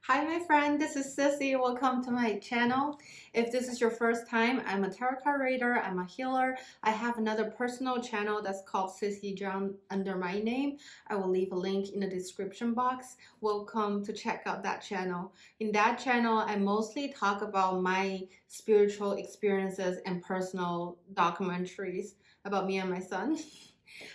Hi, my friend. This is Cissy. Welcome to my channel. If this is your first time, I'm a tarot card reader. I'm a healer. I have another personal channel that's called Cissy John under my name. I will leave a link in the description box. Welcome to check out that channel. In that channel, I mostly talk about my spiritual experiences and personal documentaries about me and my son.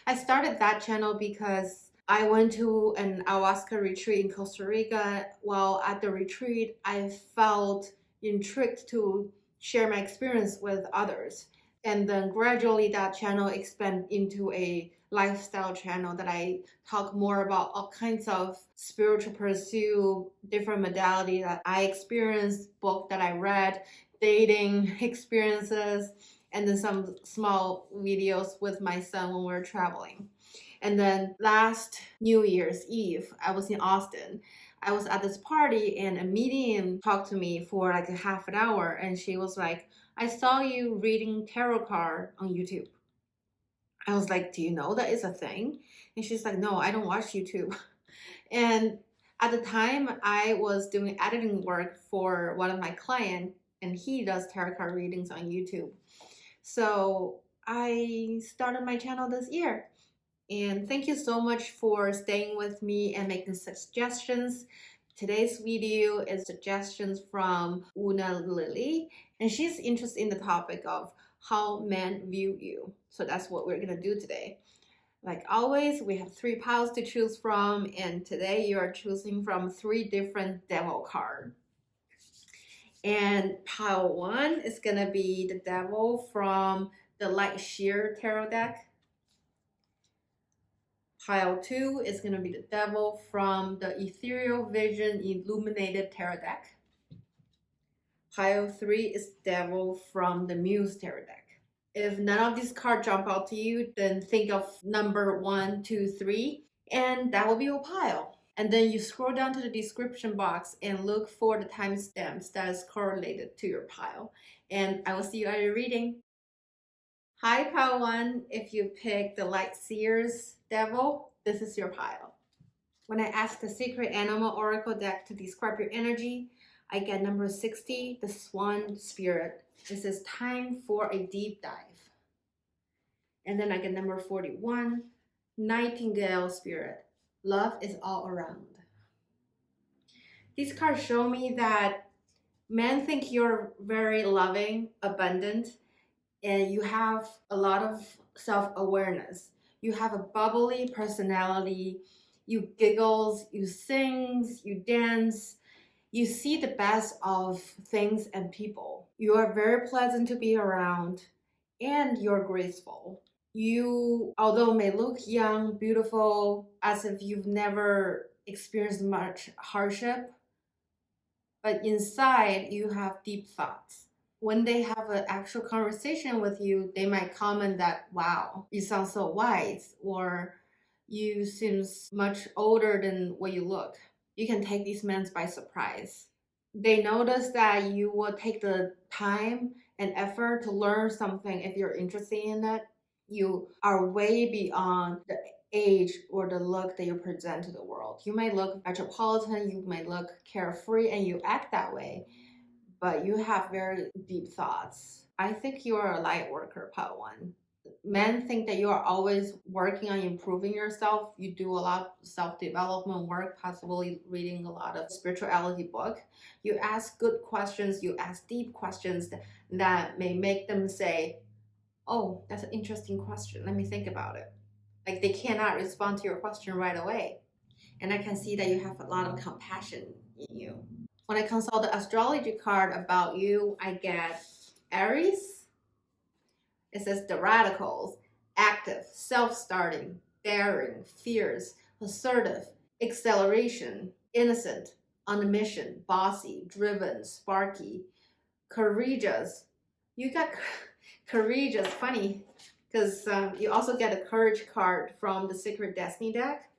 I started that channel because I went to an ayahuasca retreat in Costa Rica. While at the retreat, I felt intrigued to share my experience with others. And then gradually that channel expanded into a lifestyle channel that I talk more about all kinds of spiritual pursuit, different modality that I experienced, book that I read, dating experiences, and then some small videos with my son when we were traveling. And then last New Year's Eve, I was in Austin. I was at this party and a medium talked to me for like a half an hour and she was like, I saw you reading tarot card on YouTube. I was like, do you know that is a thing? And she's like, no, I don't watch YouTube. And at the time, I was doing editing work for one of my clients and he does tarot card readings on YouTube. So I started my channel this year. And thank you so much for staying with me and making suggestions. Today's video is suggestions from Una Lily, and she's interested in the topic of how men view you. So that's what we're gonna do today. Like always, we have 3 piles to choose from, and today you are choosing from 3 different devil cards. And pile 1 is gonna be the devil from the Light Sheer Tarot deck. Pile 2 is going to be the devil from the Ethereal Vision Illuminated Tarot deck. Pile 3 is devil from the Muse Tarot deck. If none of these cards jump out to you, then think of number 1, 2, 3, and that will be your pile. And then you scroll down to the description box and look for the timestamps that is correlated to your pile. And I will see you at your reading. Hi, pile 1. If you pick the Light Seers Devil, this is your pile. When I ask the Secret Animal Oracle deck to describe your energy, I get number 60, the Swan Spirit. This is time for a deep dive. And then I get number 41, Nightingale Spirit. Love is all around. These cards show me that men think you're very loving, abundant, and you have a lot of self-awareness. You have a bubbly personality. You giggles, you sings, you dance. You see the best of things and people. You are very pleasant to be around and you're graceful. You, although may look young, beautiful, as if you've never experienced much hardship, but inside you have deep thoughts. When they have an actual conversation with you, they might comment that, wow, you sound so wise, or you seem much older than what you look. You can take these men by surprise. They notice that you will take the time and effort to learn something if you're interested in it. You are way beyond the age or the look that you present to the world. You might look metropolitan, you might look carefree, and you act that way, but you have very deep thoughts. I think you are a light worker, part 1. Men think that you are always working on improving yourself. You do a lot of self-development work, possibly reading a lot of spirituality book. You ask good questions, you ask deep questions that may make them say, oh, that's an interesting question. Let me think about it. Like they cannot respond to your question right away. And I can see that you have a lot of compassion in you. When I consult the astrology card about you, I get Aries. It says the radicals, active, self-starting, daring, fierce, assertive, acceleration, innocent, on a mission, bossy, driven, sparky, courageous. You got courageous, funny, because you also get a courage card from the Secret Destiny deck.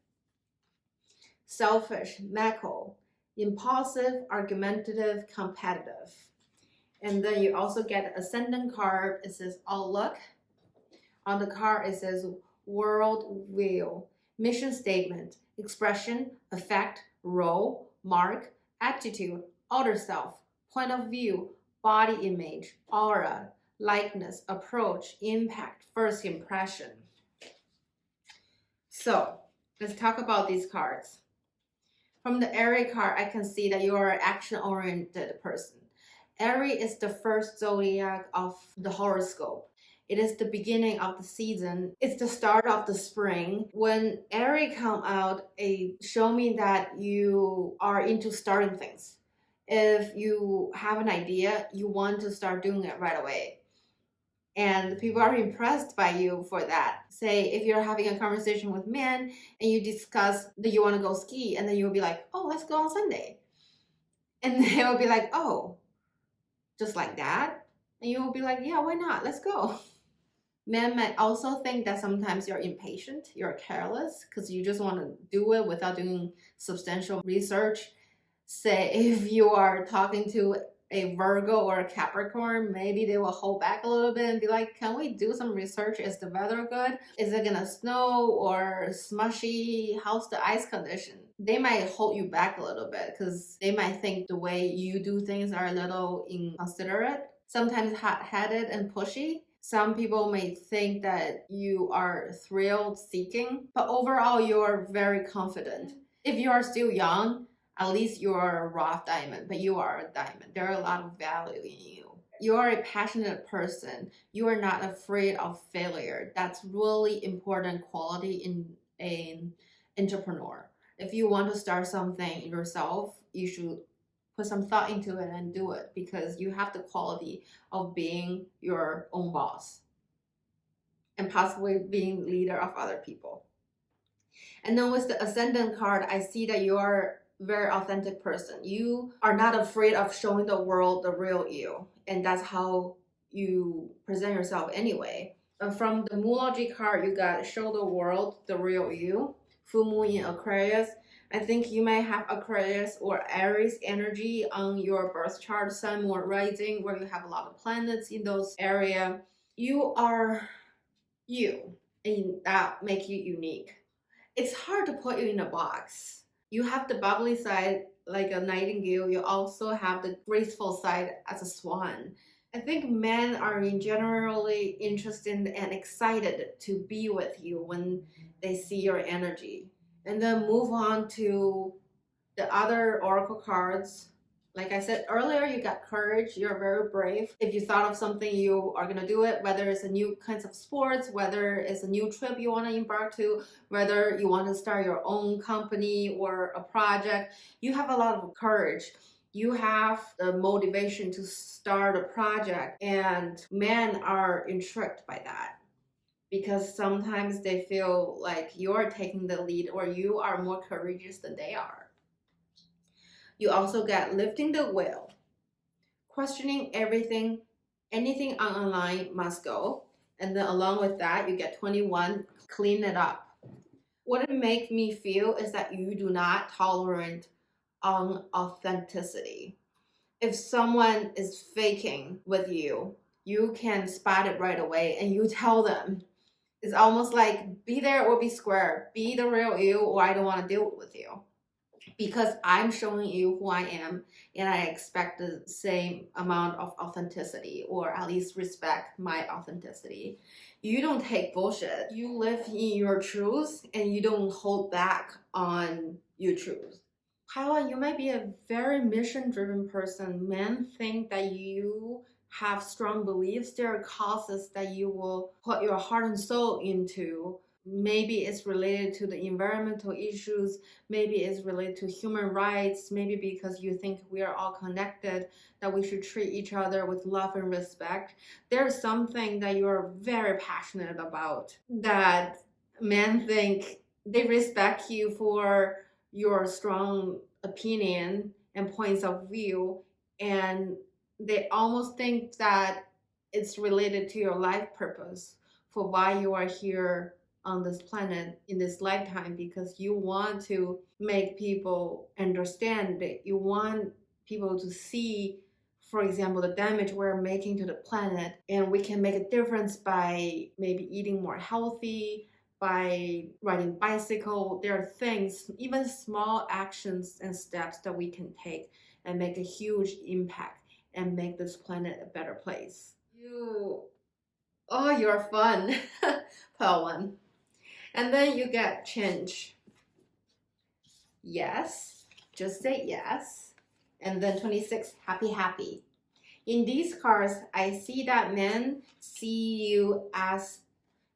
Selfish, metal, impulsive, argumentative, competitive. And then you also get an ascendant card. It says outlook. On the card, it says world wheel, mission statement, expression, effect, role, mark, attitude, outer self, point of view, body image, aura, likeness, approach, impact, first impression. So let's talk about these cards. From the Aries card, I can see that you are an action-oriented person. Aries is the first zodiac of the horoscope. It is the beginning of the season. It's the start of the spring. When Aries come out, it show me that you are into starting things. If you have an idea, you want to start doing it right away. And people are impressed by you for that. Say if you're having a conversation with men and you discuss that you want to go ski, and then you'll be like, oh, let's go on Sunday. And they will be like, oh, just like that? And you will be like, yeah, why not? Let's go. Men might also think that sometimes you're impatient, you're careless, because you just want to do it without doing substantial research. Say if you are talking to a Virgo or a Capricorn, maybe they will hold back a little bit and be like, can we do some research? Is the weather good? Is it gonna snow or smushy? How's the ice condition? They might hold you back a little bit because they might think the way you do things are a little inconsiderate, sometimes hot-headed and pushy. Some people may think that you are thrill seeking, but overall you're very confident. If you are still young, at least you're a raw diamond, but you are a diamond. There are a lot of value in you. You are a passionate person. You are not afraid of failure. That's really important quality in an entrepreneur. If you want to start something yourself, you should put some thought into it and do it because you have the quality of being your own boss and possibly being leader of other people. And then with the ascendant card, I see that you are very authentic person. You are not afraid of showing the world the real you, and that's how you present yourself anyway. From the Moology card, you got show the world the real you. Full moon in Aquarius. I think you may have Aquarius or Aries energy on your birth chart, sun or rising, where you have a lot of planets in those area. You are you, and that make you unique. It's hard to put you in a box. You have the bubbly side like a nightingale. You also have the graceful side as a swan. I think men are generally interested and excited to be with you when they see your energy. And then move on to the other oracle cards. Like I said earlier, you got courage. You're very brave. If you thought of something, you are gonna do it. Whether it's a new kinds of sports, whether it's a new trip you want to embark to, whether you want to start your own company or a project, you have a lot of courage. You have the motivation to start a project, and men are intrigued by that because sometimes they feel like you're taking the lead or you are more courageous than they are. You also get lifting the veil, questioning everything, anything online must go. And then along with that, you get 21, clean it up. What it makes me feel is that you do not tolerate unauthenticity. If someone is faking with you, you can spot it right away and you tell them. It's almost like be there or be square. Be the real you or I don't want to deal with you. Because I'm showing you who I am and I expect the same amount of authenticity or at least respect my authenticity. You don't take bullshit. You live in your truth and you don't hold back on your truth. Paula, you might be a very mission-driven person. Men think that you have strong beliefs. There are causes that you will put your heart and soul into. Maybe it's related to the environmental issues. Maybe it's related to human rights. Maybe because you think we are all connected, that we should treat each other with love and respect. There's something that you're very passionate about that men think they respect you for your strong opinion and points of view, and they almost think that it's related to your life purpose for why you are here on this planet in this lifetime, because you want to make people understand that you want people to see, for example, the damage we're making to the planet, and we can make a difference by maybe eating more healthy, by riding bicycle. There are things, even small actions and steps that we can take and make a huge impact and make this planet a better place. You're fun. Pile one. And then you get change. Yes, just say yes. And then 26, happy, happy. In these cards, I see that men see you as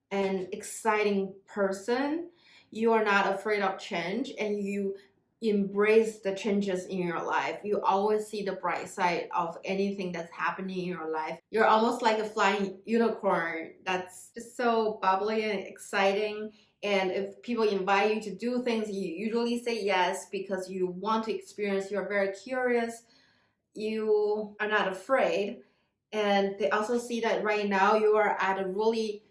an exciting person. You are not afraid of change and you embrace the changes in your life. You always see the bright side of anything that's happening in your life. You're almost like a flying unicorn that's just so bubbly and exciting. And if people invite you to do things, you usually say yes because you want to experience. You're very curious. You are not afraid. And they also see that right now you are at a really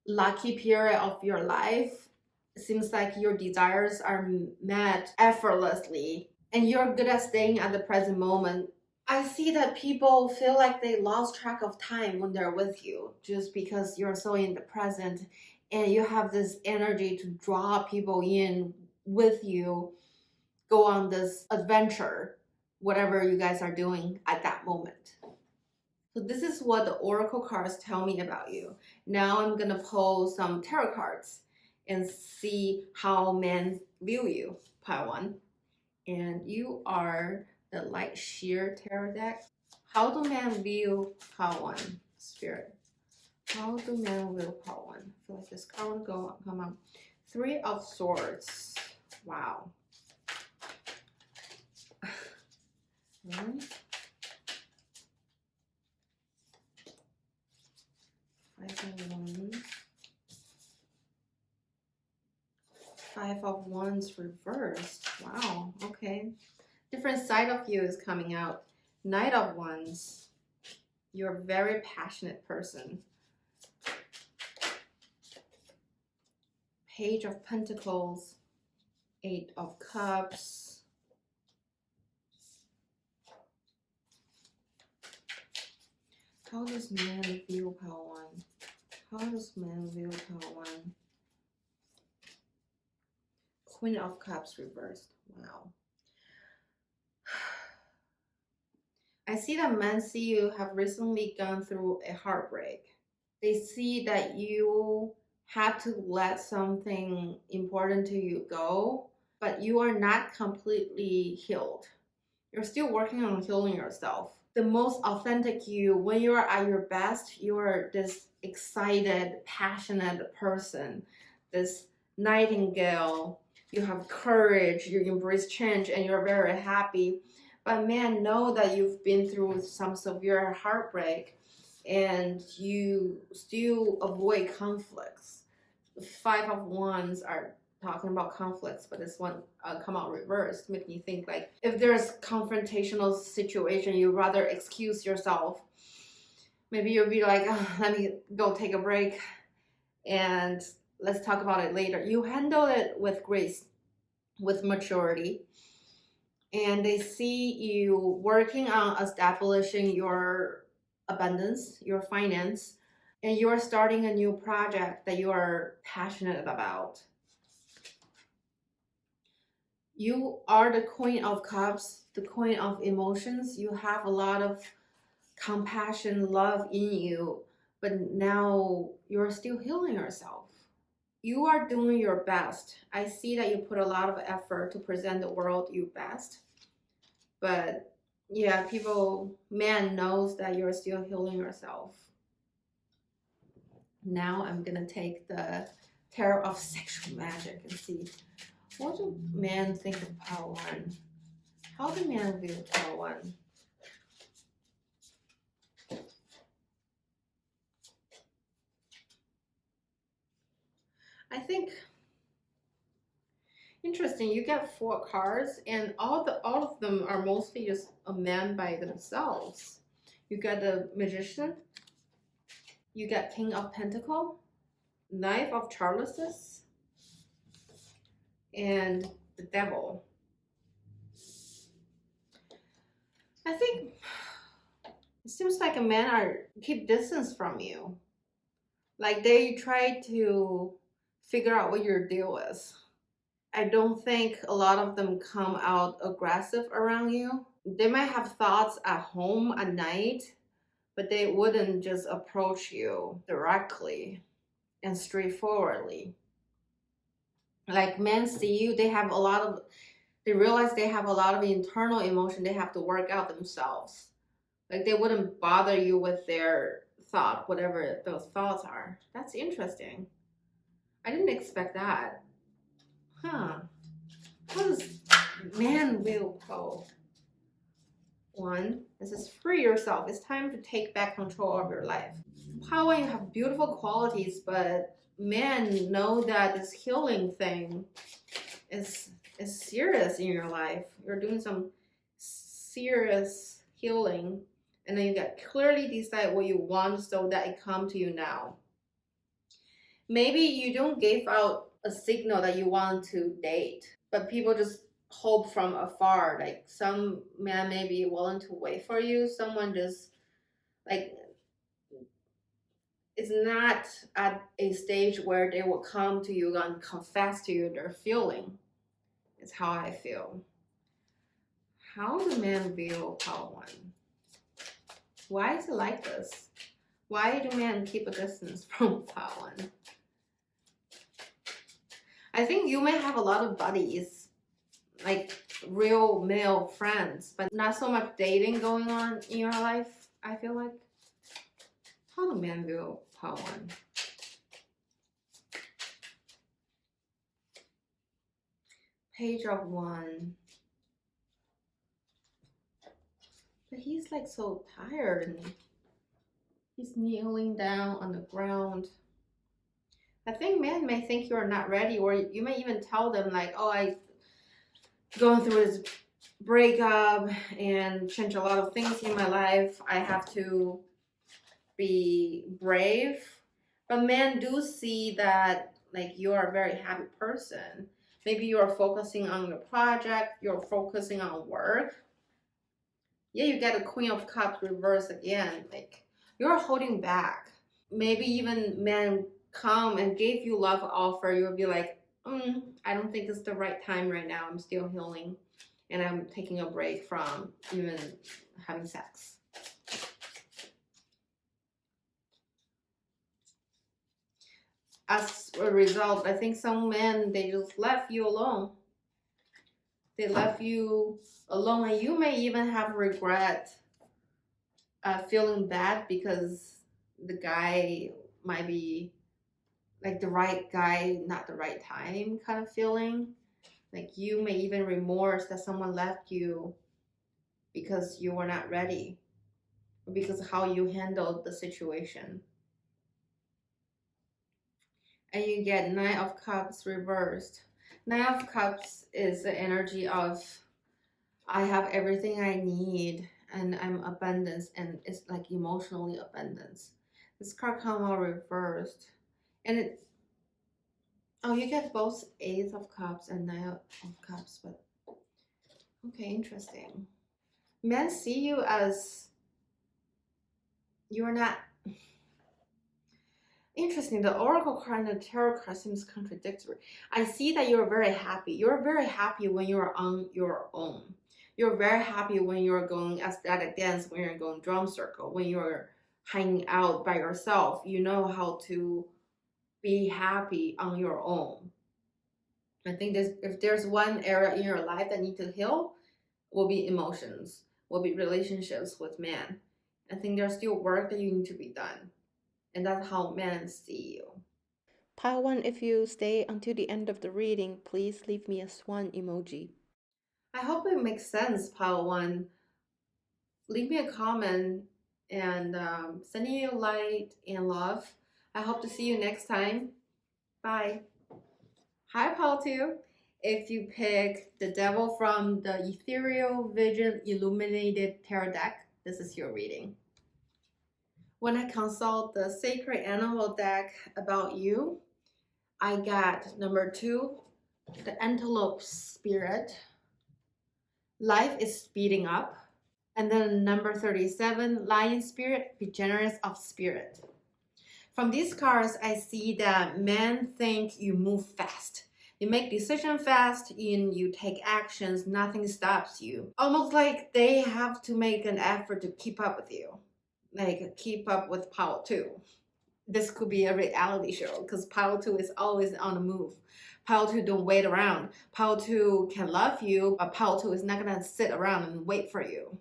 lucky period of your life. It seems like your desires are met effortlessly and you're good at staying at the present moment. I see that people feel like they lost track of time when they're with you just because you're so in the present and you have this energy to draw people in with you, go on this adventure, whatever you guys are doing at that moment. So this is what the oracle cards tell me about you. Now I'm gonna pull some tarot cards and see how men view you. Pile one. And you are the light sheer tarot deck. How do men view pile one? Spirit. How do men view pile one? I feel like this card will come up. 3 of Swords. Wow. 1. 5 of Wands. 5 of Wands reversed. Wow, okay. Different side of you is coming out. Knight of Wands. You're a very passionate person. Page of Pentacles. 8 of Cups. How does man view pile one? How does man view pile one? Queen of Cups reversed. Wow. I see that men see you have recently gone through a heartbreak. They see that you had to let something important to you go, but you are not completely healed. You're still working on healing yourself. The most authentic you, when you are at your best, you are this excited, passionate person, this nightingale. You have courage, you embrace change, and you're very happy. But man, know that you've been through some severe heartbreak and you still avoid conflicts. The 5 of Wands are talking about conflicts, but this one come out reversed, make me think like if there's confrontational situation, you rather excuse yourself. Maybe you'll be like, let me go take a break and let's talk about it later. You handle it with grace, with maturity, and they see you working on establishing your abundance, your finance, and you're starting a new project that you are passionate about. You are the Queen of Cups, the Queen of Emotions. You have a lot of compassion, love in you, but now you're still healing yourself. You are doing your best. I see that you put a lot of effort to present the world your best. But yeah, man knows that you're still healing yourself. Now I'm gonna take the Tarot of Sexual Magic and see what do men think of pile one? How do men view pile one? I think interesting. You get 4 cards, and all of them are mostly just a man by themselves. You got the Magician. You got King of Pentacle, Knight of Chalices, and the Devil. I think it seems like a man keep distance from you. Like they try to figure out what your deal is. I don't think a lot of them come out aggressive around you. They might have thoughts at home at night, but they wouldn't just approach you directly and straightforwardly. Like men see you, they realize they have a lot of internal emotion they have to work out themselves. Like they wouldn't bother you with their thought, whatever those thoughts are. That's interesting. I didn't expect that. Huh. What is man will po? One, this is free yourself. It's time to take back control of your life. Power, you have beautiful qualities, but men know that this healing thing is serious in your life. You're doing some serious healing, and then you got clearly decide what you want so that it come to you now. Maybe you don't give out a signal that you want to date, but people just hope from afar. Like some man may be willing to wait for you. Someone just like is not at a stage where they will come to you and confess to you their feeling. Is how I feel. How do men view Power One? Why is it like this? Why do men keep a distance from Power One? I think you may have a lot of buddies, like real male friends, but not so much dating going on in your life, I feel like. How do men view Power One? Page of One. But he's like so tired and he's kneeling down on the ground. I think men may think you're not ready, or you may even tell them like, oh, I going through this breakup and change a lot of things in my life. I have to be brave. But men do see that like you are a very happy person. Maybe you're focusing on your project, you're focusing on work. Yeah, you get a Queen of Cups reverse again. Like you're holding back. Maybe even men come and give you love offer, you'll be like, I don't think it's the right time right now. I'm still healing and I'm taking a break from even having sex. As a result, I think some men, they just left you alone. They left you alone, and you may even have regret feeling bad because the guy might be like the right guy, not the right time kind of feeling. Like you may even remorse that someone left you because you were not ready, or because of how you handled the situation. And you get Nine of Cups reversed. Nine of Cups is the energy of I have everything I need and I'm abundance, and it's like emotionally abundance. This card come out reversed. And it you get both Ace of Cups and Nine of Cups, but okay, interesting. Men see you as you're not interesting. The Oracle card and the Tarot card seems contradictory. I see that you're very happy. You're very happy when you're on your own. You're very happy when you're going aesthetic dance, when you're going drum circle, when you're hanging out by yourself. You know how to be happy on your own. I think if there's one area in your life that need to heal, will be emotions, will be relationships with men. I think there's still work that you need to be done. And that's how men see you. Pile 1, if you stay until the end of the reading, please leave me a swan emoji. I hope it makes sense, Pile 1. Leave me a comment and sending you light and love. I hope to see you next time. Bye. Hi, Pile 2. If you pick the devil from the Ethereal Vision Illuminated Tarot deck, this is your reading. When I consult the Sacred Animal deck about you, I got number 2, the Antelope Spirit. Life is speeding up. And then number 37, Lion Spirit, be generous of spirit. From these cards, I see that men think you move fast. You make decisions fast and you take actions, nothing stops you. Almost like they have to make an effort to keep up with you. Like keep up with Power 2. This could be a reality show because Power 2 is always on the move. Power 2 don't wait around. Power 2 can love you, but Power 2 is not gonna sit around and wait for you.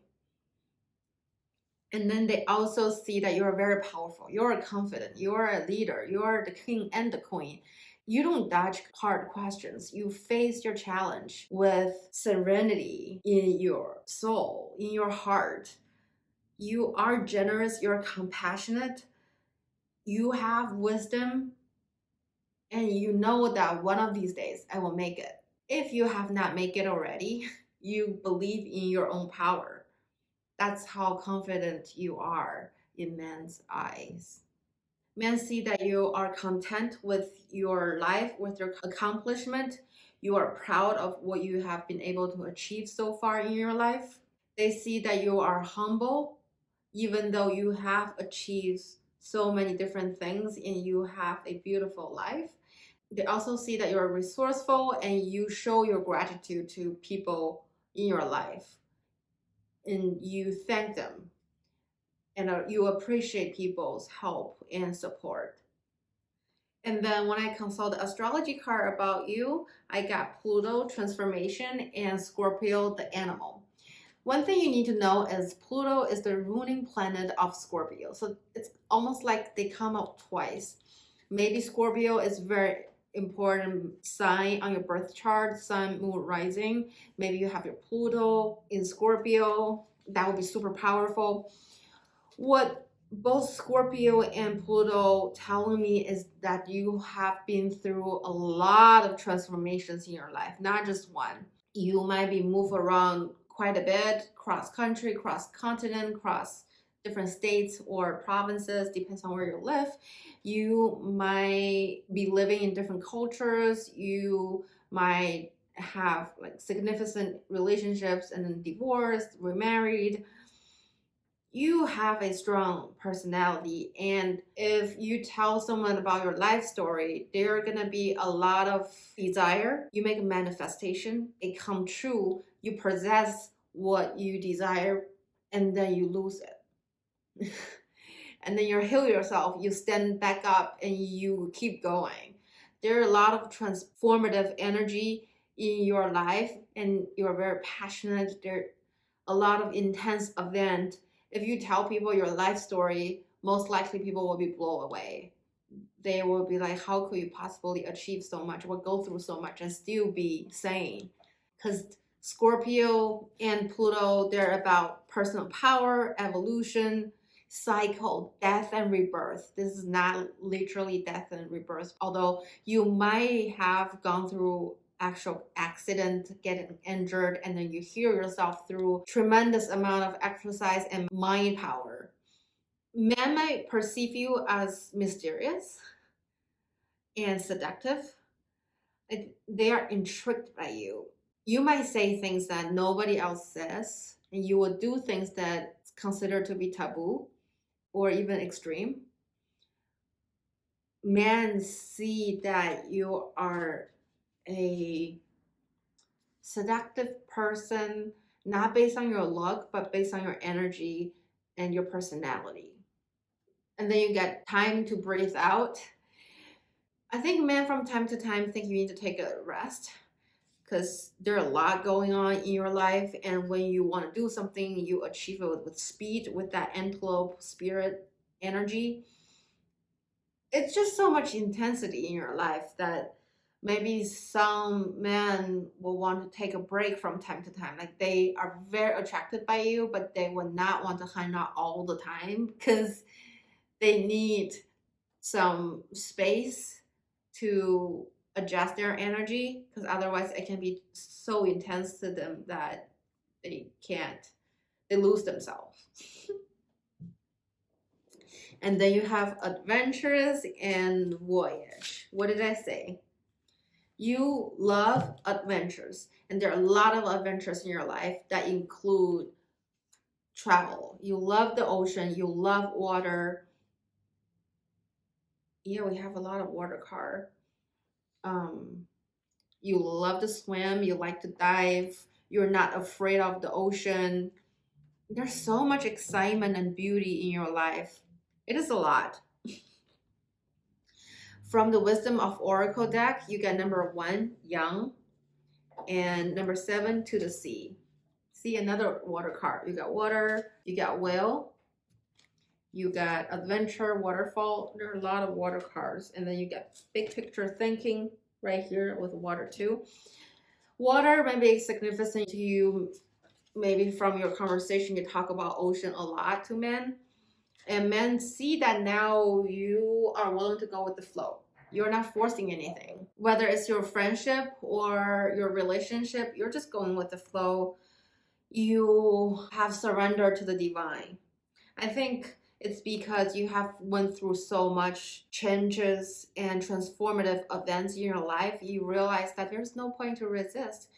And then they also see that you're very powerful, you're confident, you're a leader, you're the king and the queen. You don't dodge hard questions. You face your challenge with serenity in your soul, in your heart. You are generous, you're compassionate, you have wisdom, and you know that one of these days I will make it. If you have not made it already, you believe in your own power. That's how confident you are in men's eyes. Men see that you are content with your life, with your accomplishment. You are proud of what you have been able to achieve so far in your life. They see that you are humble, even though you have achieved so many different things and you have a beautiful life. They also see that you're resourceful and you show your gratitude to people in your life and you thank them and you appreciate people's help and support. And then when I consult the astrology card about you, I got Pluto, transformation, and Scorpio, the animal. One thing you need to know is Pluto is the ruling planet of Scorpio. So it's almost like they come out twice. Maybe Scorpio is very important sign on your birth chart, sun, moon, rising. Maybe you have your Pluto in Scorpio. That would be super powerful. What both Scorpio and Pluto telling me is that you have been through a lot of transformations in your life, not just one. You might be moved around quite a bit, cross country, cross continent, cross different states or provinces, depends on where you live. You might be living in different cultures. You might have like significant relationships and then divorced, remarried. You have a strong personality, and if you tell someone about your life story, there are gonna be a lot of desire. You make a manifestation, it come true, you possess what you desire, and then you lose it. And then you heal yourself, you stand back up and you keep going. There are a lot of transformative energy in your life and you're very passionate. There are a lot of intense event. If you tell people your life story, most likely people will be blown away. They will be like, how could you possibly achieve so much or go through so much and still be sane? Because Scorpio and Pluto, they're about personal power, evolution, cycle, death and rebirth. This is not literally death and rebirth, although you might have gone through actual accident, getting injured, and then you heal yourself through tremendous amount of exercise and mind power. Men might perceive you as mysterious and seductive. They are intrigued by you. You might say things that nobody else says, and you will do things that's considered to be taboo or even extreme. Men see that you are a seductive person, not based on your look, but based on your energy and your personality. And then you get time to breathe out. I think men from time to time think you need to take a rest because there are a lot going on in your life. And when you want to do something, you achieve it with speed, with that antelope spirit energy. It's just so much intensity in your life that maybe some men will want to take a break from time to time. Like they are very attracted by you, but they would not want to hang out all the time because they need some space to adjust their energy because otherwise it can be so intense to them that they can't, they lose themselves. And then you have adventures and voyage. What did I say? You love adventures, and there are a lot of adventures in your life that include travel. You love the ocean, you love water, Yeah, we have a lot of water card. Um, you love to swim, you like to dive, you're not afraid of the ocean. There's so much excitement and beauty in your life. It is a lot. From the Wisdom of Oracle deck, you get number 1, young, and number 7, to the sea. See, another water card. You got water, you got whale, you got adventure, waterfall. There are a lot of water cards. And then you got big picture thinking right here with water too. Water may be significant to you. Maybe from your conversation, you talk about ocean a lot to men. And men see that now you are willing to go with the flow. You're not forcing anything. Whether it's your friendship or your relationship, you're just going with the flow. You have surrendered to the divine. I think it's because you have went through so much changes and transformative events in your life. You realize that there's no point to resist.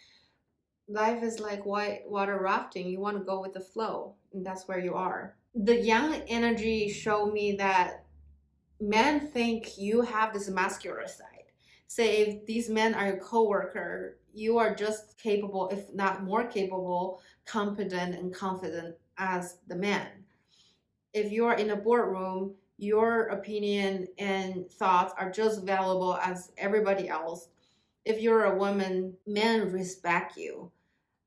Life is like white water rafting. You want to go with the flow, and that's where you are. The young energy show me that men think you have this masculine side. Say if these men are your coworker, you are just capable, if not more capable, competent and confident as the man. If you are in a boardroom, your opinion and thoughts are just valuable as everybody else. If you're a woman, men respect you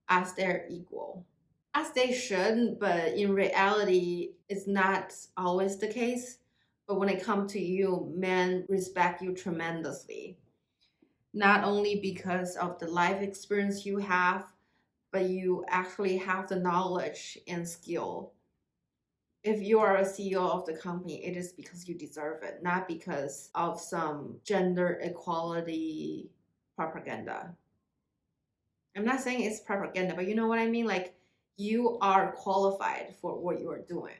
as their equal. As they should, but in reality, it's not always the case. But when it comes to you, men respect you tremendously. Not only because of the life experience you have, but you actually have the knowledge and skill. If you are a CEO of the company, it is because you deserve it, not because of some gender equality propaganda. I'm not saying it's propaganda, but you know what I mean? Like, you are qualified for what you are doing.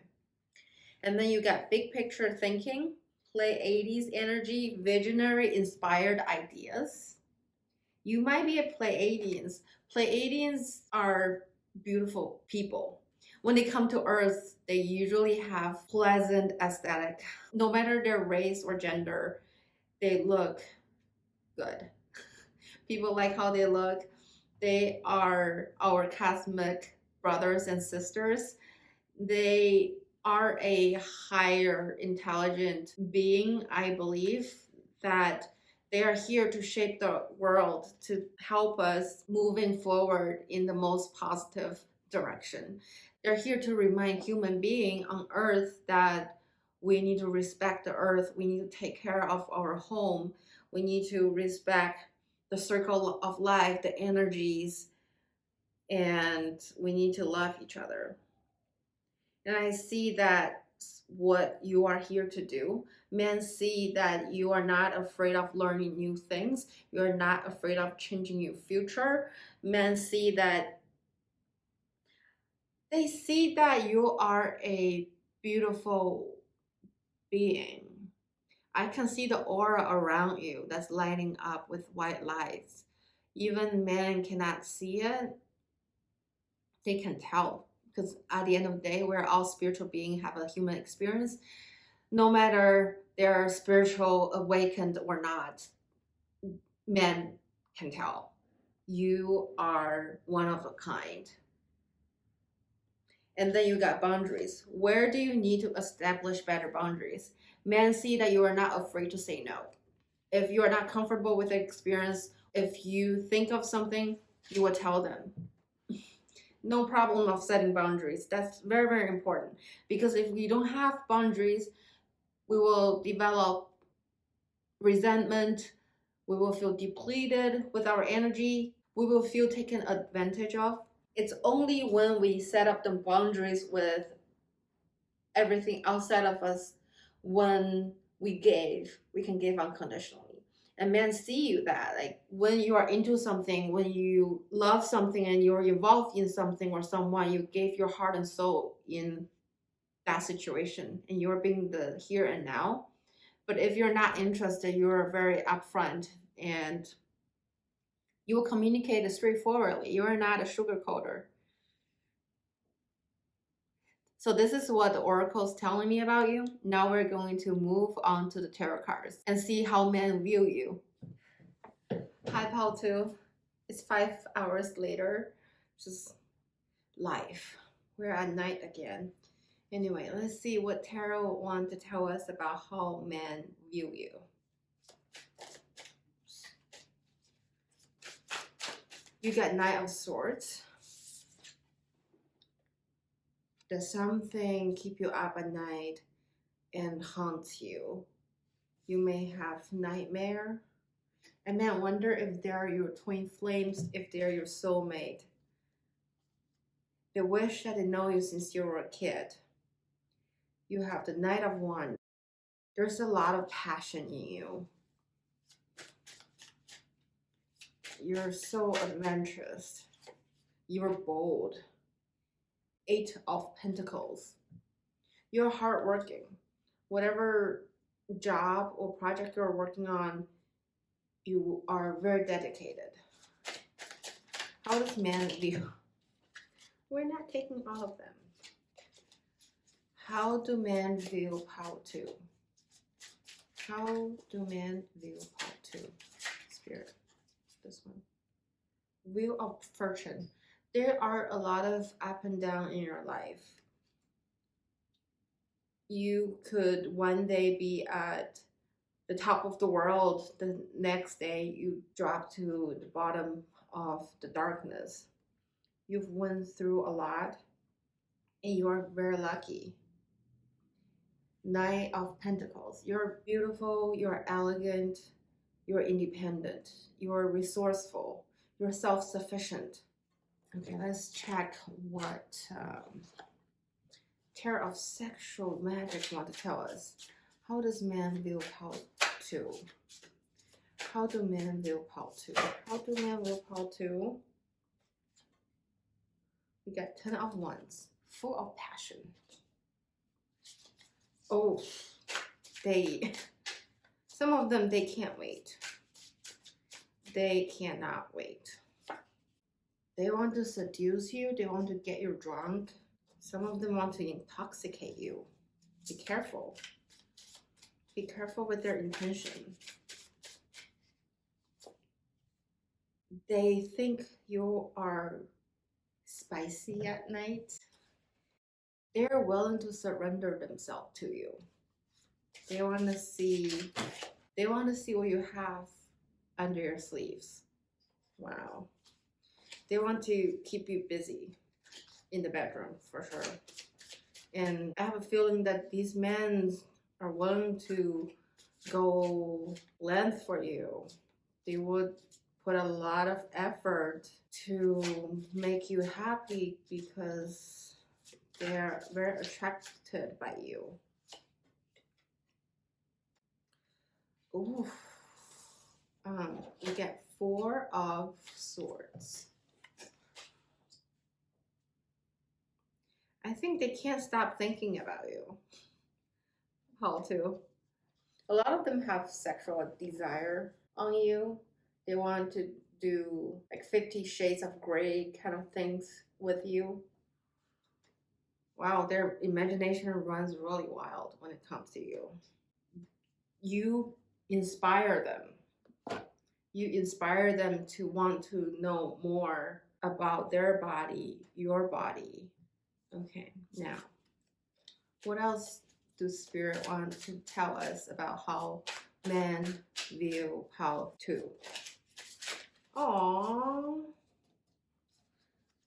And then you got big picture thinking, play 80s energy, visionary, inspired ideas. You might be a Pleiadians. Pleiadians are beautiful people. When they come to Earth, they usually have pleasant aesthetic. No matter their race or gender, they look good. People like how they look. They are our cosmic brothers and sisters. They are a higher intelligent being, I believe, that they are here to shape the world, to help us moving forward in the most positive direction. They're here to remind human being on earth that we need to respect the earth, we need to take care of our home, we need to respect the circle of life, the energies, and we need to love each other. And I see that what you are here to do. Men see that you are not afraid of learning new things. You're not afraid of changing your future. Men see that you are a beautiful being. I can see the aura around you that's lighting up with white lights. Even men cannot see it, they can tell, because at the end of the day, we're all spiritual beings, have a human experience. No matter they're spiritual awakened or not, men can tell you are one of a kind. And then you got boundaries. Where do you need to establish better boundaries? Men see that you are not afraid to say no. If you are not comfortable with the experience, if you think of something, you will tell them. No problem of setting boundaries. That's very, very important, because if we don't have boundaries, we will develop resentment, we will feel depleted with our energy, we will feel taken advantage of. It's only when we set up the boundaries with everything outside of us, when we can give unconditionally. And men see you that, like, when you are into something, when you love something and you're involved in something or someone, you gave your heart and soul in that situation and you're being the here and now. But if you're not interested, you're very upfront and you will communicate it straightforwardly. You're not a sugarcoater. So this is what the oracle's telling me about you. Now we're going to move on to the tarot cards and see how men view you. Hi, Pal 2. It's 5 hours later. Just life. We're at night again. Anyway, let's see what tarot want to tell us about how men view you. You got Knight of Swords. Does something keep you up at night and haunt you? You may have nightmare. And man, wonder if they're your twin flames, if they're your soulmate. They wish that they know you since you were a kid. You have the Knight of Wands. There's a lot of passion in you. You're so adventurous. You're bold. 8 of Pentacles. You're hardworking. Whatever job or project you're working on, you are very dedicated. How does man view? We're not taking all of them. How do men view Pal 2? How do men view Pal 2? Spirit. This one. Wheel of Fortune. There are a lot of up and down in your life. You could one day be at the top of the world, the next day you drop to the bottom of the darkness. You've went through a lot and you are very lucky. Knight of Pentacles. You're beautiful, you're elegant, you're independent, you're resourceful, you're self-sufficient. Okay, let's check what Tarot of Sexual Magic want to tell us. How does man view Pal 2? How do men view Pal 2? How do men view Pal 2? We got 10 of Wands, full of passion. Oh, some of them, they can't wait. They cannot wait. They want to seduce you. They want to get you drunk. Some of them want to intoxicate you. Be careful. Be careful with their intention. They think you are spicy at night. They're willing to surrender themselves to you. They want to see what you have under your sleeves. Wow. They want to keep you busy in the bedroom for sure. And I have a feeling that these men are willing to go length for you. They would put a lot of effort to make you happy because they're very attracted by you. Ooh. We get 4 of Swords. I think they can't stop thinking about you. Pal 2. A lot of them have sexual desire on you. They want to do like 50 Shades of Grey kind of things with you. Wow, their imagination runs really wild when it comes to you. You inspire them. You inspire them to want to know more about their body, your body. Okay, now, what else do Spirit want to tell us about how men view Pal 2? Aww.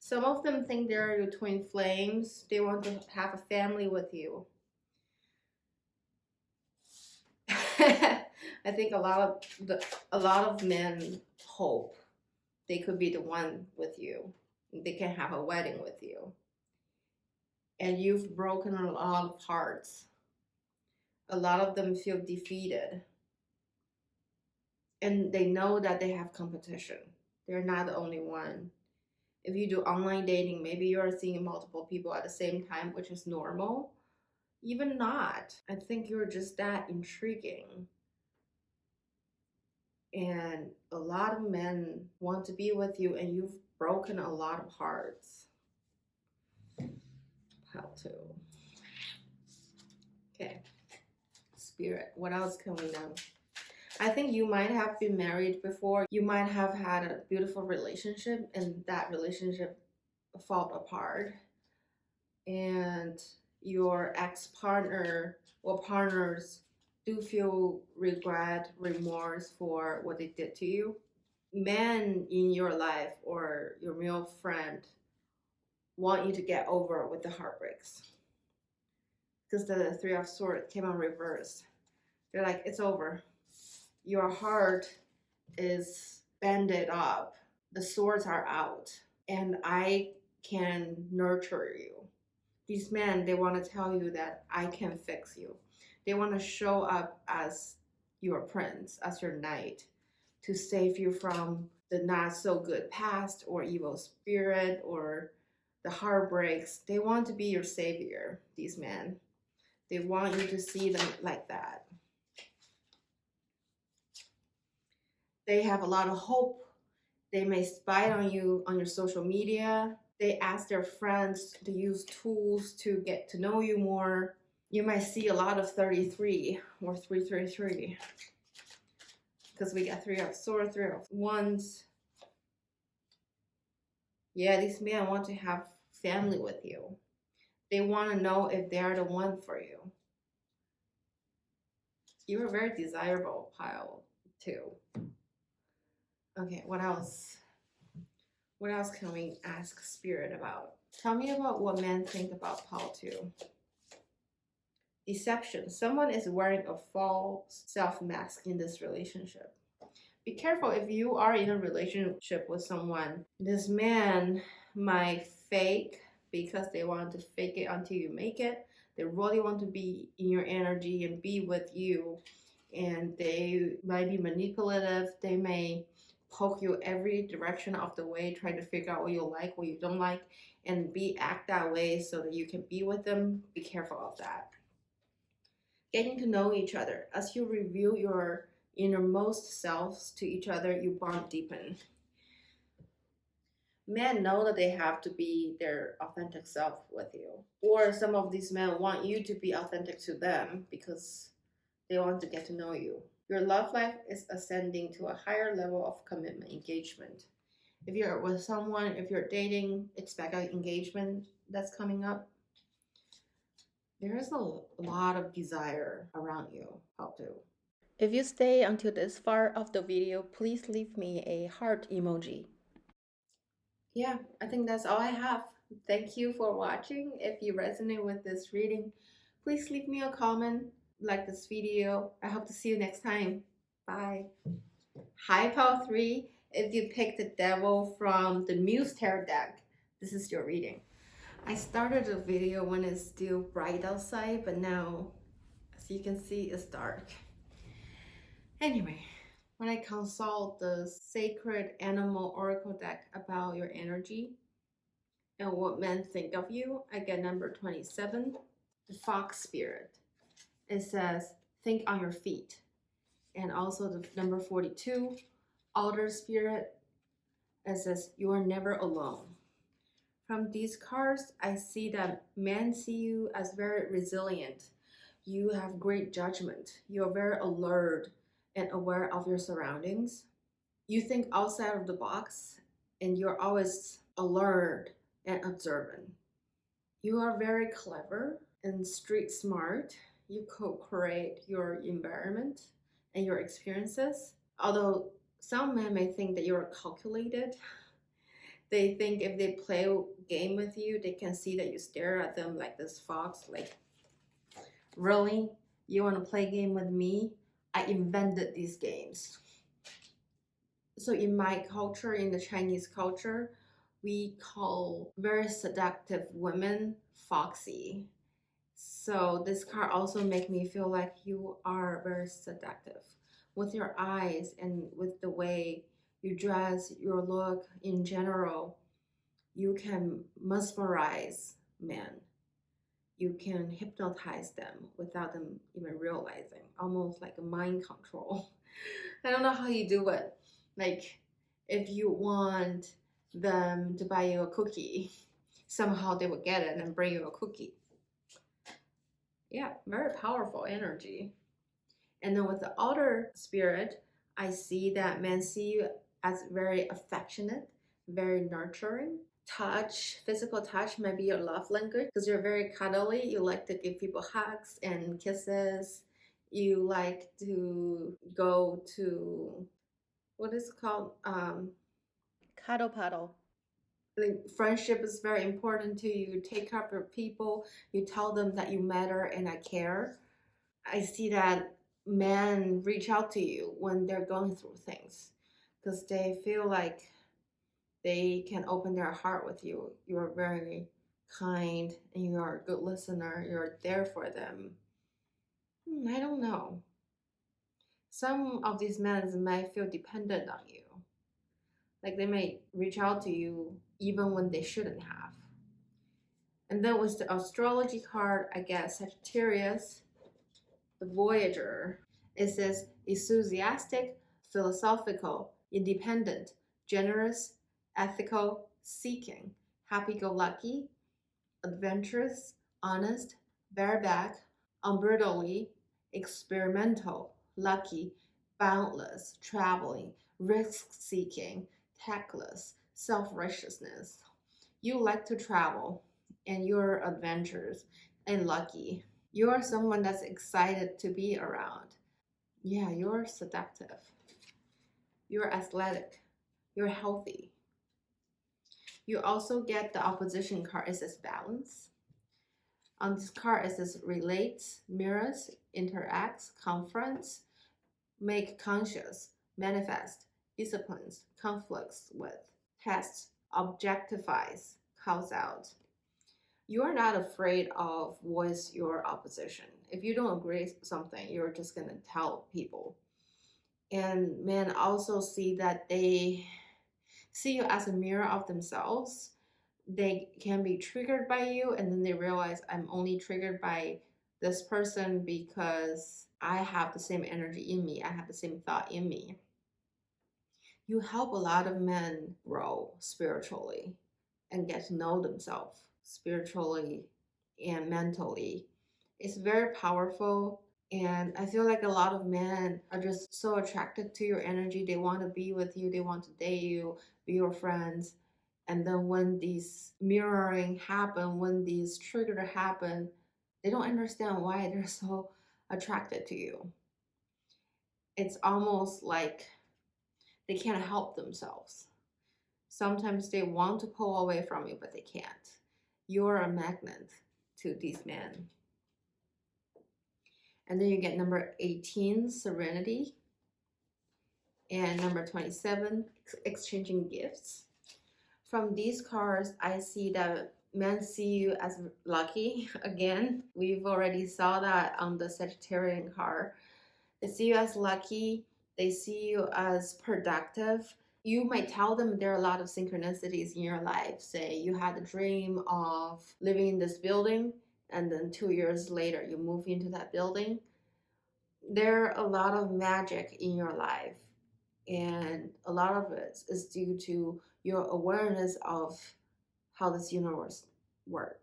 Some of them think they're your twin flames. They want to have a family with you. I think a lot of men hope they could be the one with you. They can have a wedding with you. And you've broken a lot of hearts. A lot of them feel defeated. And they know that they have competition. They're not the only one. If you do online dating, maybe you're seeing multiple people at the same time, which is normal. Even not. I think you're just that intriguing. And a lot of men want to be with you, and you've broken a lot of hearts. Pal pile 2. Okay. Spirit, what else can we know? I think you might have been married before. You might have had a beautiful relationship and that relationship fall apart. And your ex-partner or partners do feel regret, remorse for what they did to you. Men in your life or your male friend want you to get over with the heartbreaks. Because the 3 of Swords came on reverse. They're like, it's over. Your heart is bended up. The swords are out. And I can nurture you. These men, they want to tell you that I can fix you. They want to show up as your prince, as your knight, to save you from the not so good past or evil spirit or the heartbreaks. They want to be your savior, these men. They want you to see them like that. They have a lot of hope. They may spy on you on your social media. They ask their friends to use tools to get to know you more. You might see a lot of 33 or 333 because we got 3 of Swords, 3 of Wands. Yeah, these men want to have family with you. They want to know if they're the one for you. You're a very desirable pile 2. Okay, what else? What else can we ask Spirit about? Tell me about what men think about pile 2. Deception. Someone is wearing a false self-mask in this relationship. Be careful if you are in a relationship with someone. This man might fake because they want to fake it until you make it. They really want to be in your energy and be with you. And they might be manipulative. They may poke you every direction of the way, trying to figure out what you like, what you don't like, and act that way so that you can be with them. Be careful of that. Getting to know each other. As you reveal your innermost selves to each other, you bond deepen. Men know that they have to be their authentic self with you. Or some of these men want you to be authentic to them because they want to get to know you. Your love life is ascending to a higher level of commitment, engagement. If you're with someone, if you're dating, expect an engagement that's coming up. There is a lot of desire around you. How to. If you stay until this far of the video, please leave me a heart emoji. Yeah, I think that's all I have. Thank you for watching. If you resonate with this reading, please leave me a comment, like this video. I hope to see you next time. Bye. Hi, Pile 3. If you picked the devil from the Muse Tarot deck, this is your reading. I started the video when it's still bright outside, but now, as you can see, it's dark. Anyway, when I consult the Sacred Animal Oracle deck about your energy and what men think of you, I get number 27, the Fox Spirit. It says, think on your feet. And also the number 42, Alder Spirit. It says, you are never alone. From these cards, I see that men see you as very resilient. You have great judgment. You're very alert and aware of your surroundings. You think outside of the box and you're always alert and observant. You are very clever and street smart. You co-create your environment and your experiences. Although some men may think that you're calculated, they think if they play a game with you, they can see that you stare at them like this fox, like, really? You want to play a game with me? I invented these games. So in my culture, in the Chinese culture, we call very seductive women foxy. So this card also make me feel like you are very seductive with your eyes and with the way you dress, your look in general. You can mesmerize men. You can hypnotize them without them even realizing, almost like a mind control. I don't know how you do it. Like, if you want them to buy you a cookie, somehow they will get it and bring you a cookie. Yeah, very powerful energy. And then with the outer spirit, I see that men see you as very affectionate, very nurturing. Touch, physical touch might be your love language because you're very cuddly. You like to give people hugs and kisses. You like to go to what is it called? Cuddle puddle. Like friendship is very important to you. You take care of your people. You tell them that you matter and I care. I see that men reach out to you when they're going through things because they feel like they can open their heart with you. You're very kind and you're a good listener. You're there for them. I don't know. Some of these men might feel dependent on you. Like they may reach out to you even when they shouldn't have. And then with the astrology card, I guess Sagittarius, the Voyager, it says enthusiastic, philosophical, independent, generous, ethical, seeking, happy go lucky, adventurous, honest, bareback, unbrutally, experimental, lucky, boundless, traveling, risk seeking, tactless, self righteousness. You like to travel and you're adventurous and lucky. You are someone that's excited to be around. Yeah, you're seductive. You're athletic. You're healthy. You also get the opposition card. It says balance. On this card, it says relates, mirrors, interacts, confronts, make conscious, manifest, disciplines, conflicts with, tests, objectifies, calls out. You are not afraid of voice your opposition. If you don't agree with something, you're just gonna tell people. And men also see that they see you as a mirror of themselves. They can be triggered by you, and then they realize I'm only triggered by this person because I have the same energy in me, I have the same thought in me. You help a lot of men grow spiritually and get to know themselves spiritually and mentally. It's very powerful. And I feel like a lot of men are just so attracted to your energy. They want to be with you, they want to date you, be your friends. And then when these mirroring happen, when these triggers happen, they don't understand why they're so attracted to you. It's almost like they can't help themselves. Sometimes they want to pull away from you, but they can't. You're a magnet to these men. And then you get number 18, serenity. And number 27, exchanging gifts. From these cards, I see that men see you as lucky. Again, we've already saw that on the Sagittarian card. They see you as lucky. They see you as productive. You might tell them there are a lot of synchronicities in your life. Say you had a dream of living in this building, and then 2 years later you move into that building. There are a lot of magic in your life, and a lot of it is due to your awareness of how this universe works.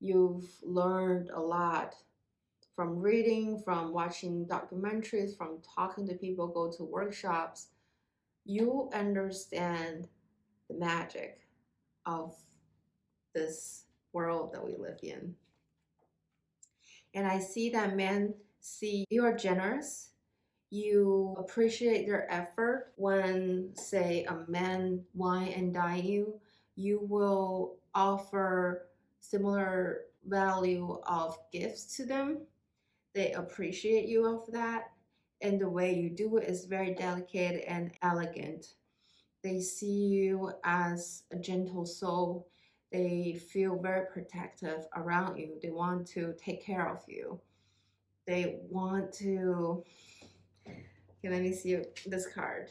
You've learned a lot from reading, from watching documentaries, from talking to people, go to workshops. You understand the magic of this world that we live in. And I see that men see you are generous. You appreciate their effort. When, say, a man wine and dine you, you will offer similar value of gifts to them. They appreciate you of that. And the way you do it is very delicate and elegant. They see you as a gentle soul. They feel very protective around you. They want to take care of you. They want to. Okay, let me see this card.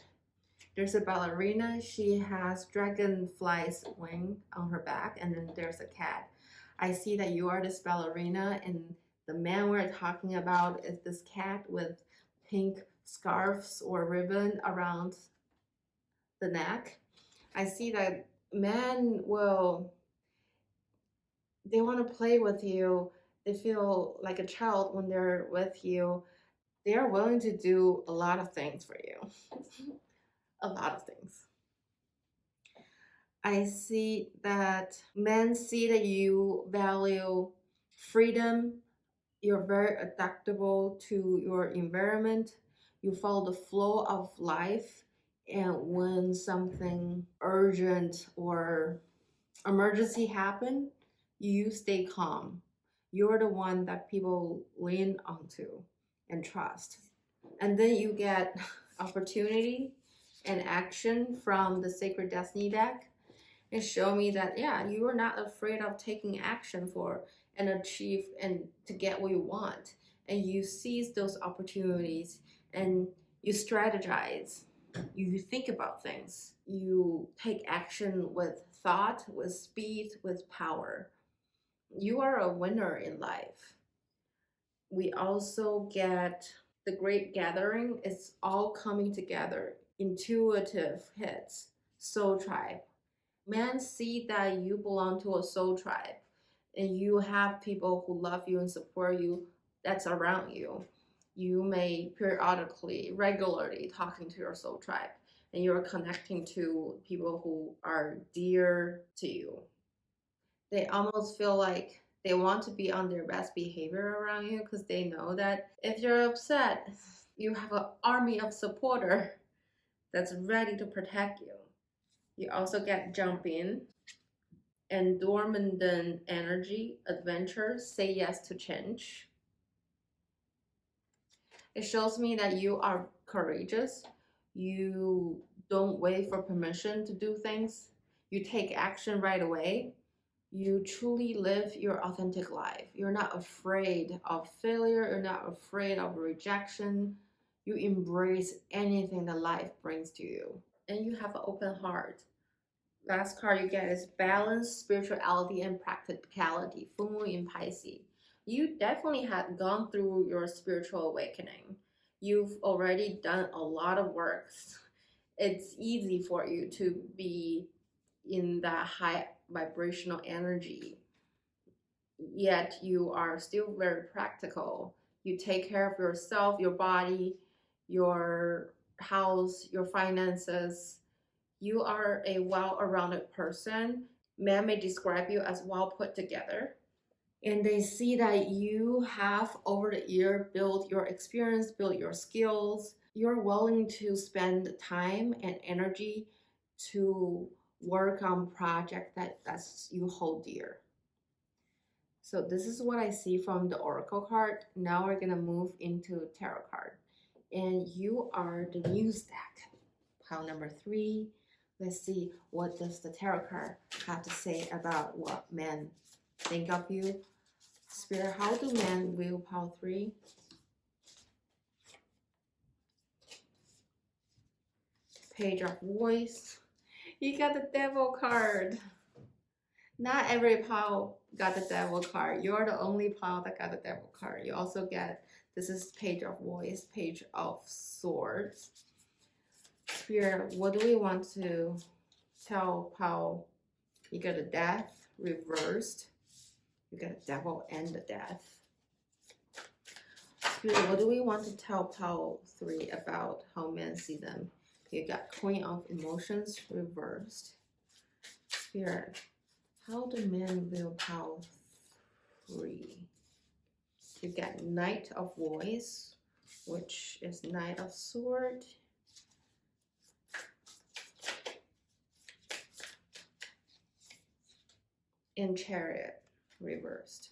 There's a ballerina. She has dragonfly's wing on her back, and then there's a cat. I see that you are this ballerina, and the man we're talking about is this cat with pink scarves or ribbon around the neck. I see that men will They want to play with you. They feel like a child when they're with you. They are willing to do a lot of things for you. A lot of things. I see that men see that you value freedom. You're very adaptable to your environment. You follow the flow of life. And when something urgent or emergency happen, you stay calm. You're the one that people lean onto and trust. And then you get opportunity and action from the Sacred Destiny deck and show me that, yeah, you are not afraid of taking action for and achieve and to get what you want. And you seize those opportunities and you strategize, you think about things, you take action with thought, with speed, with power. You are a winner in life. We also get the great gathering. It's all coming together. Intuitive hits, soul tribe. Men see that you belong to a soul tribe and you have people who love you and support you that's around you. You may periodically, regularly talking to your soul tribe and you're connecting to people who are dear to you. They almost feel like they want to be on their best behavior around you because they know that if you're upset, you have an army of supporter that's ready to protect you. You also get jump in and dormant energy, adventure, say yes to change. It shows me that you are courageous. You don't wait for permission to do things. You take action right away. You truly live your authentic life. You're not afraid of failure. You're not afraid of rejection. You embrace anything that life brings to you. And you have an open heart. Last card you get is balance, spirituality, and practicality. Full moon in Pisces. You definitely had gone through your spiritual awakening. You've already done a lot of works. It's easy for you to be in that high vibrational energy, yet you are still very practical. You take care of yourself, your body, your house, your finances. You are a well-rounded person. Men may describe you as well put together. And they see that you have over the year built your experience, built your skills. You're willing to spend time and energy to work on project that's you hold dear. So this is what I see from the Oracle card. Now we're gonna move into Tarot card. And you are the Muse deck. Pile number 3. Let's see what does the Tarot card have to say about what men think of you. Spirit, how do men view pile 3? Page of Voice. You got the Devil card. Not every pile got the Devil card. You're the only pile that got the Devil card. You also get, this is Page of Voice, Page of Swords. Spirit, what do we want to tell pile? You got a Death reversed. You got a Devil and the Death. Spirit, what do we want to tell pile 3 about how men see them? You got Queen of Emotions reversed. Spirit, how do men view pile 3? You got Knight of Voice, which is Knight of Sword. And Chariot reversed.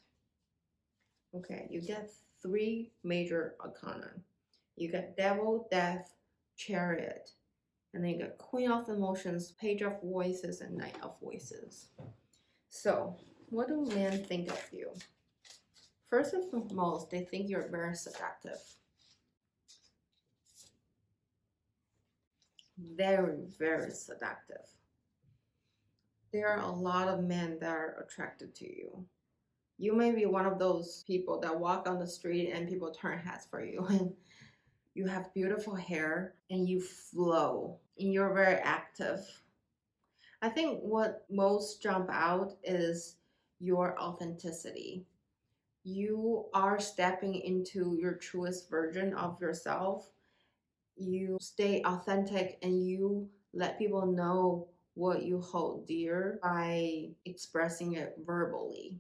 Okay, you get 3 major arcana. You got Devil, Death, Chariot, and then you got Queen of Emotions, Page of Voices, and Knight of Voices. So, what do men think of you? First and foremost, they think you're very seductive. Very, very seductive. There are a lot of men that are attracted to you. You may be one of those people that walk on the street and people turn heads for you. And you have beautiful hair and you flow and you're very active. I think what most jump out is your authenticity. You are stepping into your truest version of yourself. You stay authentic and you let people know what you hold dear by expressing it verbally.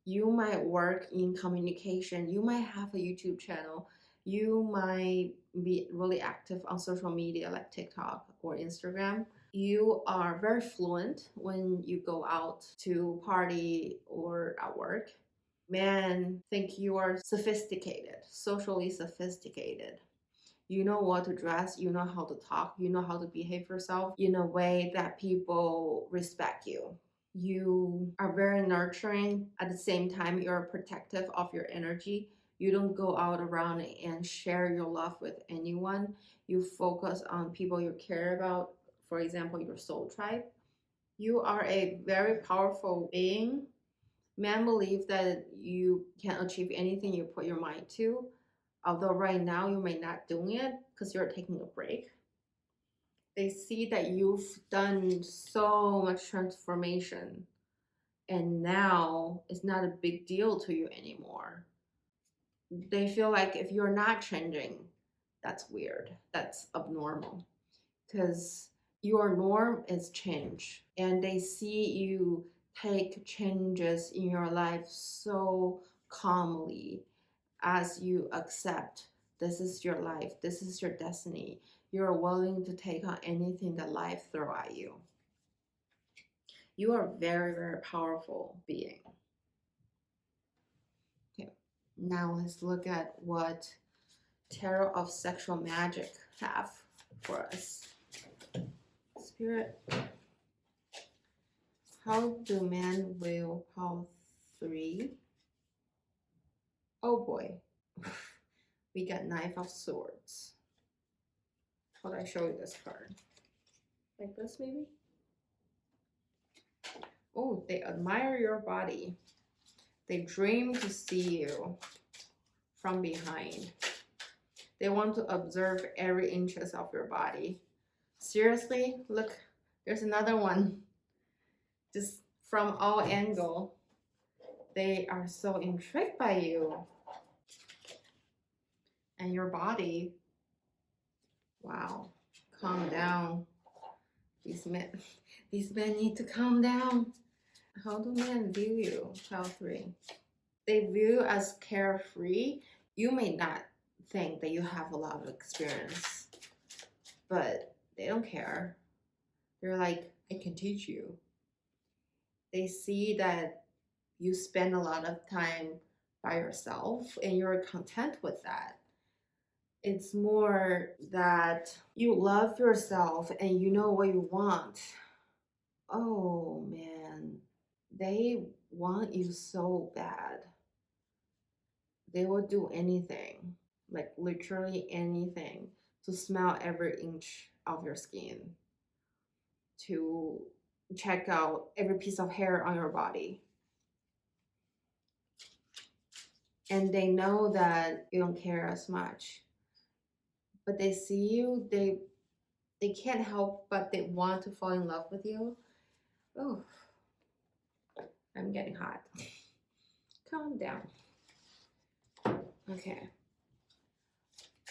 You might work in communication, you might have a YouTube channel, you might be really active on social media like TikTok or Instagram. You are very fluent when you go out to party or at work. Men think you are sophisticated, socially sophisticated. You know what to dress, you know how to talk, you know how to behave yourself in a way that people respect you. You are very nurturing. At the same time, you're protective of your energy. You don't go out around and share your love with anyone. You focus on people you care about, for example, your soul tribe. You are a very powerful being. Men believe that you can achieve anything you put your mind to, although right now you may not doing it because you're taking a break. They see that you've done so much transformation and now it's not a big deal to you anymore. They feel like if you're not changing, that's weird, that's abnormal, because your norm is change, and they see you take changes in your life so calmly as you accept this is your life, this is your destiny. You're willing to take on anything that life throw at you. You are a very, very powerful being. Okay, now let's look at what Tarot of Sexual Magic have for us. Spirit, how do men will pile 3? Oh boy, we got Knife of Swords. How do I show you this card? Like this maybe? Oh, they admire your body. They dream to see you from behind. They want to observe every inch of your body. Seriously, look, there's another one. Just from all angles, they are so intrigued by you and your body. Wow, calm down. These men need to calm down. How do men view you? Pile 3. They view you as carefree. You may not think that you have a lot of experience, but they don't care. They're like, I can teach you. They see that you spend a lot of time by yourself and you're content with that. It's more that you love yourself and you know what you want. Oh man, they want you so bad. They will do anything, like literally anything, to smell every inch of your skin, to check out every piece of hair on your body. And they know that you don't care as much, but they see you, they can't help but they want to fall in love with you. Oh, I'm getting hot. Calm down. Okay.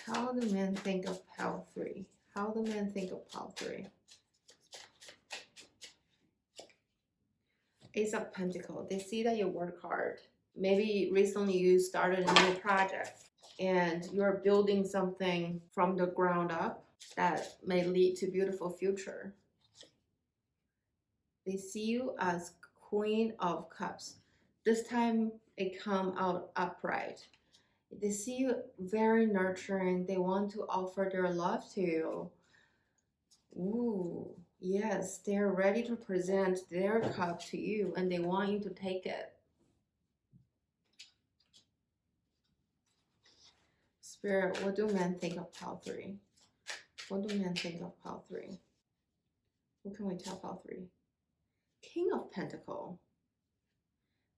How do men think of pile 3? How do men think of pile 3? Ace of Pentacles. They see that you work hard. Maybe recently you started a new project and you're building something from the ground up that may lead to beautiful future. They see you as Queen of Cups. This time it come out upright. They see you very nurturing. They want to offer their love to you. Ooh, yes, they're ready to present their cup to you and they want you to take it. Spirit, what do men think of pile 3? What do men think of pile 3? What can we tell pile 3? King of Pentacles.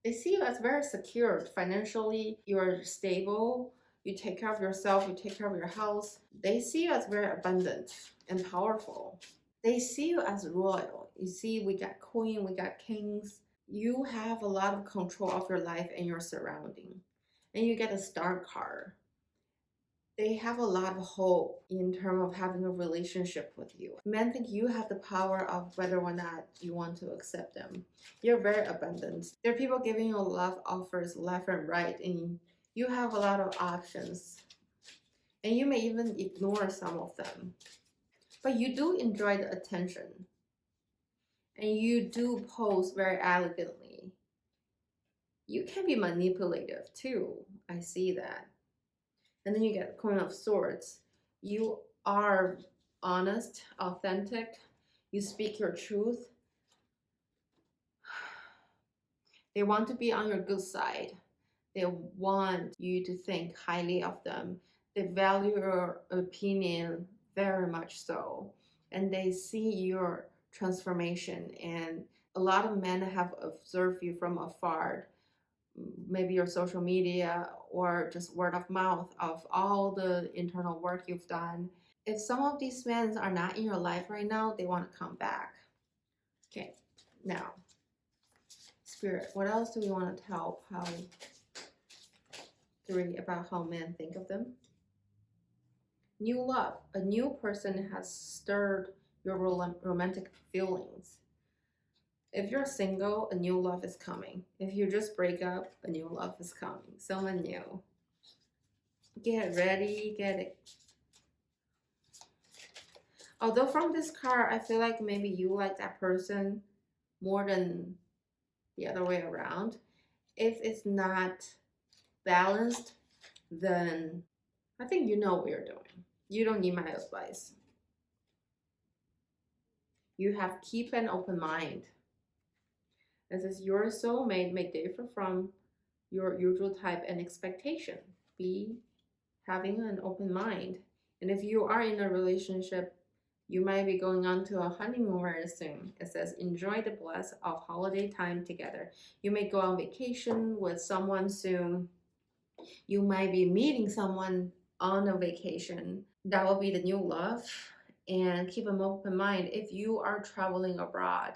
They see you as very secure financially. You're stable. You take care of yourself. You take care of your house. They see you as very abundant and powerful. They see you as royal. You see, we got queen, we got kings. you have a lot of control of your life and your surrounding. And you get a star card. They have a lot of hope in terms of having a relationship with you. Men think you have the power of whether or not you want to accept them. You're very abundant. There are people giving you love offers left and right, and you have a lot of options. And you may even ignore some of them. But you do enjoy the attention. And you do pose very elegantly. You can be manipulative too. I see that. And then you get Queen of Swords. You are honest, authentic. You speak your truth. They want to be on your good side. They want you to think highly of them. They value your opinion very much so. And they see your transformation. And a lot of men have observed you from afar, maybe your social media or just word of mouth of all the internal work you've done. If some of these men are not in your life right now, they want to come back. Okay, now, Spirit, what else do we want to tell Pile 3 about how men think of them? New love. A new person has stirred your romantic feelings. If you're single, a new love is coming. If you just break up, a new love is coming. Someone new. Get ready, get it. Although from this card, I feel like maybe you like that person more than the other way around. If it's not balanced, then I think you know what you're doing. You don't need my advice. You have keep an open mind. As is your soulmate may differ from your usual type and expectation. Be having an open mind. And if you are in a relationship, you might be going on to a honeymoon very soon. It says, enjoy the bliss of holiday time together. You may go on vacation with someone soon. You might be meeting someone on a vacation. That will be the new love. And keep an open mind. If you are traveling abroad,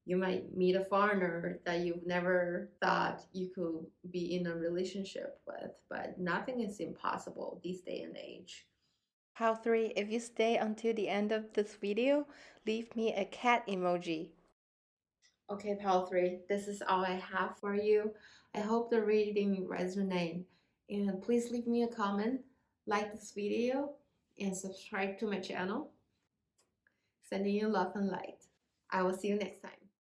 you might meet a foreigner that you've never thought you could be in a relationship with, but nothing is impossible these day and age. Pile 3, if you stay until the end of this video, leave me a cat emoji. Okay, Pal 3, this is all I have for you. I hope the reading resonates, and please leave me a comment, like this video, and subscribe to my channel. Sending you love and light. I will see you next time.